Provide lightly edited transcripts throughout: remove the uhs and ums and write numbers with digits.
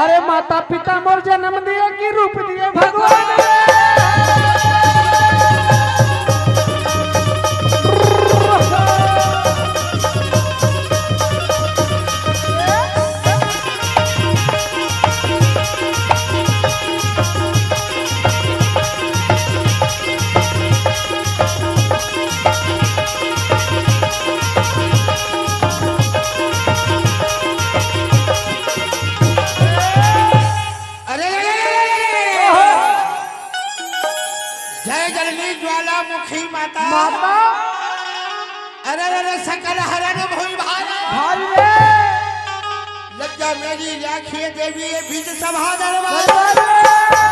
अरे माता पिता मोर जन्म दिए कि रूप दिए भगवान ज्वालामुखी माता माता अरे अरे सकल हरण भई भाई भाई रे लज्जा मेरी राखिए देवी ये बीच सभा दरबार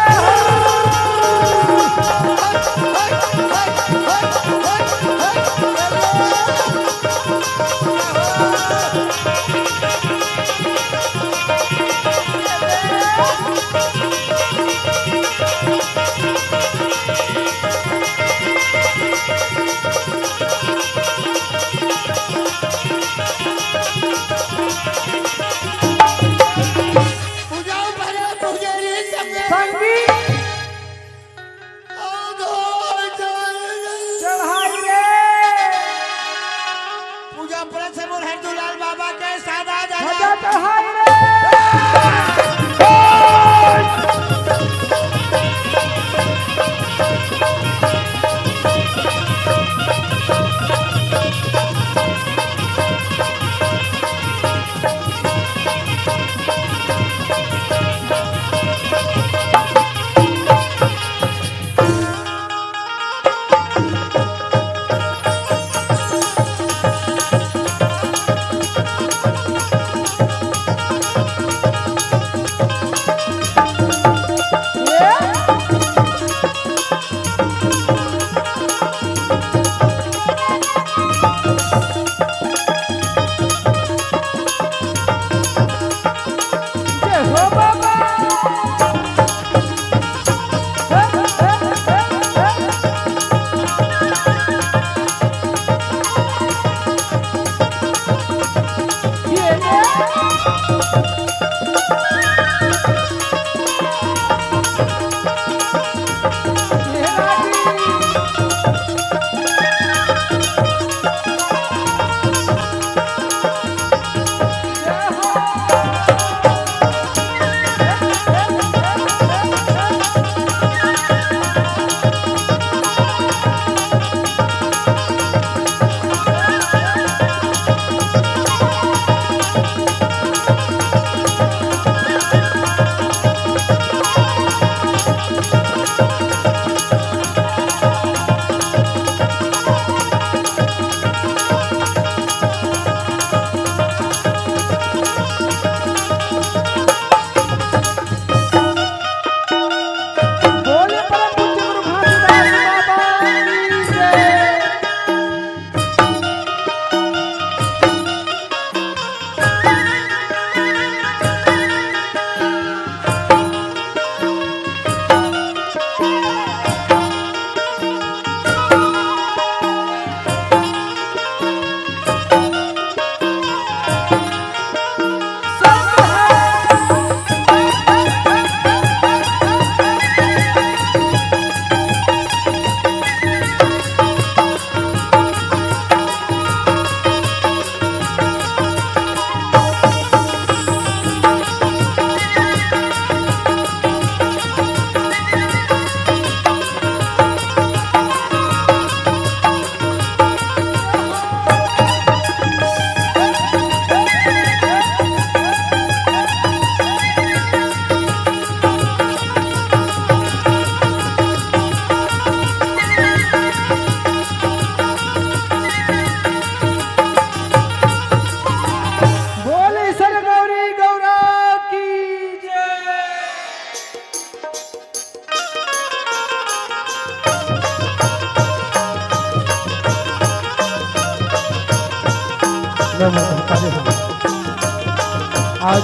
आज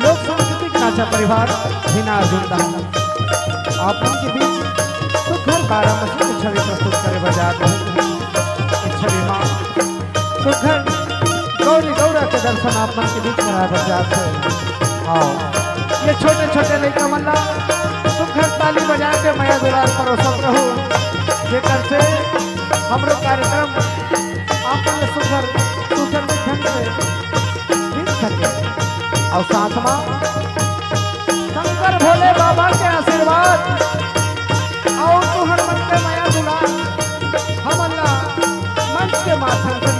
लोक सांस्कृतिक नाचा परिवार हिना जुड़ता आप उनके बीच सुघर 12 मशीन की छवि प्रस्तुत करे बजात छवि माँ सुघर गौरी गौरा के दर्शन आप मन के बीच में बजात है। आओ ये छोटे छोटे लड़का मल्ला सुखर ताली बजा के माया दुलार परोसत रहो जेकर से हमरो कार्यक्रम आपन सुखर सुखर ढंग से बीत सके और साथ में शंकर भोले बाबा के आशीर्वाद और तुहर मन के माया दुलार हम अल्लाह मंच के माध्यम से